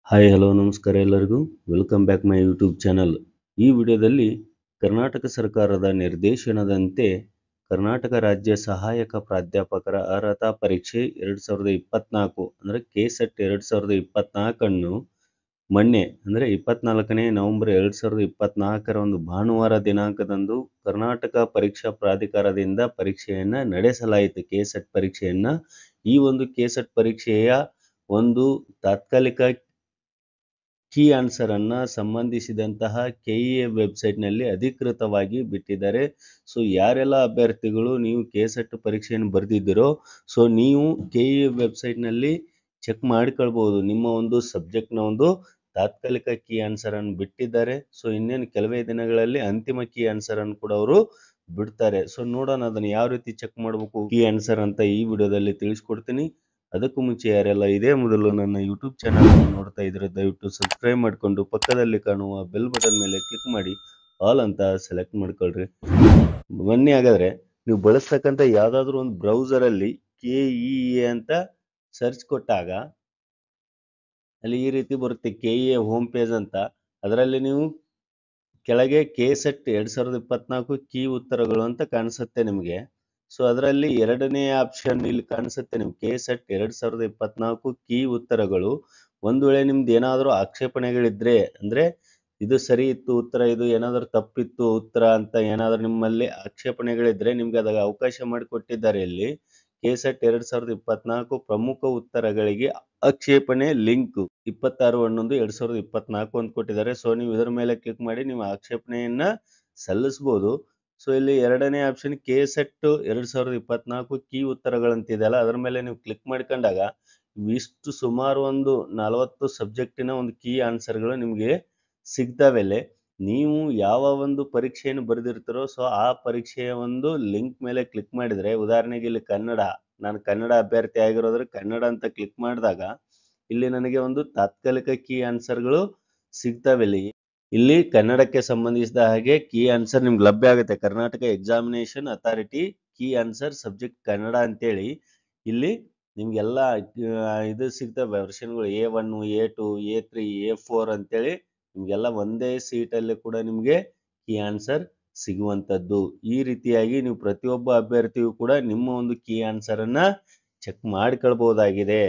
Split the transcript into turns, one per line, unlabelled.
Hi hello ನಮಸ್ಕಾರ ಎಲ್ಲರಿಗೂ welcome back my YouTube channel. ಈ ವಿಡಿಯೋದಲ್ಲಿ ಕರ್ನಾಟಕ ಸರ್ಕಾರದ ನಿರ್ದೇಶನದಂತೆ ಕರ್ನಾಟಕ ರಾಜ್ಯ ಸಹಾಯಕ ಪ್ರಾಧ್ಯಾಪಕರ ಅರ್ಹತಾ ಪರೀಕ್ಷೆ 2024 ಅಂದರೆ ಕೆಸೆಟ್ 2024 ಮೊನ್ನೆ ಅಂದರೆ 24ನೇ ನವೆಂಬರ್ 2024 ಒಂದು ಭಾನುವಾರ ದಿನಾಂಕದಂದು ಕರ್ನಾಟಕ ಪರೀಕ್ಷಾ ಪ್ರಾಧಿಕಾರದಿಂದ ಪರೀಕ್ಷೆಯನ್ನು ನಡೆಸಲಾಯಿತು. ಕೆಸೆಟ್ ಪರೀಕ್ಷೆಯನ್ನು ಈ ಒಂದು ಕೆಸೆಟ್ ಪರೀಕ್ಷೆಯ ಒಂದು ತಾತ್ಕಾಲಿಕ ಕೀ ಆನ್ಸರ್ ಅನ್ನ ಸಂಬಂಧಿಸಿದಂತಹ ಕೆಇಎ ವೆಬ್ಸೈಟ್ನಲ್ಲಿ ಅಧಿಕೃತವಾಗಿ ಬಿಟ್ಟಿದ್ದಾರೆ. ಸೊ ಯಾರೆಲ್ಲ ಅಭ್ಯರ್ಥಿಗಳು ನೀವು ಕೆಸೆಟ್ ಪರೀಕ್ಷೆಯನ್ನು ಬರೆದಿದ್ದೀರೋ ಸೊ ನೀವು ಕೆಇಎ ವೆಬ್ಸೈಟ್ನಲ್ಲಿ ಚೆಕ್ ಮಾಡಿಕೊಳ್ಬಹುದು. ನಿಮ್ಮ ಒಂದು ಸಬ್ಜೆಕ್ಟ್ನ ಒಂದು ತಾತ್ಕಾಲಿಕ ಕೀ ಆನ್ಸರ್ ಅನ್ನು ಬಿಟ್ಟಿದ್ದಾರೆ. ಸೊ ಇನ್ನೇನು ಕೆಲವೇ ದಿನಗಳಲ್ಲಿ ಅಂತಿಮ ಕೀ ಆನ್ಸರ್ ಅನ್ನು ಕೂಡ ಅವರು ಬಿಡ್ತಾರೆ. ಸೊ ನೋಡೋಣ ಅದನ್ನು ಯಾವ ರೀತಿ ಚೆಕ್ ಮಾಡಬೇಕು ಕೀ ಆನ್ಸರ್ ಅಂತ ಈ ವಿಡಿಯೋದಲ್ಲಿ ತಿಳಿಸ್ಕೊಡ್ತೀನಿ. ಅದಕ್ಕೂ ಮುಂಚೆ ಯಾರೆಲ್ಲ ಇದೇ ಮೊದಲು ನನ್ನ ಯೂಟ್ಯೂಬ್ ಚಾನಲ್ ಅನ್ನು ನೋಡ್ತಾ ಇದ್ರೆ ದಯವಿಟ್ಟು ಸಬ್ಸ್ಕ್ರೈಬ್ ಮಾಡಿಕೊಂಡು ಪಕ್ಕದಲ್ಲಿ ಕಾಣುವ ಬೆಲ್ ಬಟನ್ ಮೇಲೆ ಕ್ಲಿಕ್ ಮಾಡಿ ಆಲ್ ಅಂತ ಸೆಲೆಕ್ಟ್ ಮಾಡ್ಕೊಳ್ರಿ. ಬನ್ನಿ ಹಾಗಾದ್ರೆ ನೀವು ಬಳಸ್ತಕ್ಕಂಥ ಯಾವ್ದಾದ್ರು ಒಂದು ಬ್ರೌಸರ್ ಅಲ್ಲಿ ಕೆಇಎ ಅಂತ ಸರ್ಚ್ ಕೊಟ್ಟಾಗ ಅಲ್ಲಿ ಈ ರೀತಿ ಬರುತ್ತೆ ಕೆಇಎ ಹೋಮ್ ಪೇಜ್ ಅಂತ. ಅದರಲ್ಲಿ ನೀವು ಕೆಳಗೆ ಕೆಸೆಟ್ 2024 ಕೀ ಉತ್ತರಗಳು ಅಂತ ಕಾಣಿಸುತ್ತೆ ನಿಮಗೆ. ಸೊ ಅದರಲ್ಲಿ ಎರಡನೇ ಆಪ್ಷನ್ ಇಲ್ಲಿ ಕಾಣಿಸುತ್ತೆ ನಿಮ್ಗೆ ಕೆಸೆಟ್ 2024 ಕೀ ಉತ್ತರಗಳು. ಒಂದು ವೇಳೆ ನಿಮ್ದು ಏನಾದರೂ ಆಕ್ಷೇಪಣೆಗಳಿದ್ರೆ ಅಂದ್ರೆ ಇದು ಸರಿ ಇತ್ತು ಉತ್ತರ, ಇದು ಏನಾದರೂ ತಪ್ಪಿತ್ತು ಉತ್ತರ ಅಂತ ಏನಾದರೂ ನಿಮ್ಮಲ್ಲಿ ಆಕ್ಷೇಪಣೆಗಳಿದ್ರೆ ನಿಮ್ಗೆ ಅದಾಗ ಅವಕಾಶ ಮಾಡಿಕೊಟ್ಟಿದ್ದಾರೆ. ಇಲ್ಲಿ ಕೆಸೆಟ್ 2024 ಪ್ರಮುಖ ಉತ್ತರಗಳಿಗೆ ಆಕ್ಷೇಪಣೆ ಲಿಂಕ್ 26/11/2024 ಅಂತ ಕೊಟ್ಟಿದ್ದಾರೆ. ಸೊ ನೀವು ಇದರ ಮೇಲೆ ಕ್ಲಿಕ್ ಮಾಡಿ ನೀವು ಆಕ್ಷೇಪಣೆಯನ್ನ ಸಲ್ಲಿಸಬಹುದು. ಸೊ ಇಲ್ಲಿ ಎರಡನೇ ಆಪ್ಷನ್ ಕೆಸೆಟ್ 2024 ಕೀ ಉತ್ತರಗಳಂತಿದೆಯಲ್ಲ ಅದರ ಮೇಲೆ ನೀವು ಕ್ಲಿಕ್ ಮಾಡ್ಕೊಂಡಾಗ ಇಷ್ಟು ಸುಮಾರು ಒಂದು 40 ಸಬ್ಜೆಕ್ಟಿನ ಒಂದು ಕೀ ಆನ್ಸರ್ಗಳು ನಿಮಗೆ ಸಿಗ್ತಾವೆಲೆ. ನೀವು ಯಾವ ಒಂದು ಪರೀಕ್ಷೆಯನ್ನು ಬರೆದಿರ್ತೀರೋ ಸೊ ಆ ಪರೀಕ್ಷೆಯ ಒಂದು ಲಿಂಕ್ ಮೇಲೆ ಕ್ಲಿಕ್ ಮಾಡಿದ್ರೆ, ಉದಾಹರಣೆಗೆ ಇಲ್ಲಿ ಕನ್ನಡ, ನಾನು ಕನ್ನಡ ಅಭ್ಯರ್ಥಿ ಆಗಿರೋದ್ರೆ ಕನ್ನಡ ಅಂತ ಕ್ಲಿಕ್ ಮಾಡಿದಾಗ ಇಲ್ಲಿ ನನಗೆ ಒಂದು ತಾತ್ಕಾಲಿಕ ಕೀ ಆನ್ಸರ್ಗಳು ಸಿಗ್ತಾವೆಲ್ಲಿ. ಇಲ್ಲಿ ಕನ್ನಡಕ್ಕೆ ಸಂಬಂಧಿಸಿದ ಹಾಗೆ ಕೀ ಆನ್ಸರ್ ನಿಮ್ಗೆ ಲಭ್ಯ ಆಗುತ್ತೆ. Karnataka examination authority key answer subject Kannada ಅಂತೇಳಿ ಇಲ್ಲಿ ನಿಮ್ಗೆಲ್ಲ ಇದು ಸಿಗ್ತವೆ ವರ್ಷನ್ಗಳು A1 A2 A3 A4 ಅಂತೇಳಿ ನಿಮ್ಗೆಲ್ಲ ಒಂದೇ ಸೀಟಲ್ಲಿ ಕೂಡ ನಿಮಗೆ ಕೀ ಆನ್ಸರ್ ಸಿಗುವಂಥದ್ದು. ಈ ರೀತಿಯಾಗಿ ನೀವು ಪ್ರತಿಯೊಬ್ಬ ಅಭ್ಯರ್ಥಿಯು ಕೂಡ ನಿಮ್ಮ ಒಂದು ಕೀ ಆನ್ಸರ್ ಅನ್ನ ಚೆಕ್ ಮಾಡ್ಕೊಳ್ಬಹುದಾಗಿದೆ.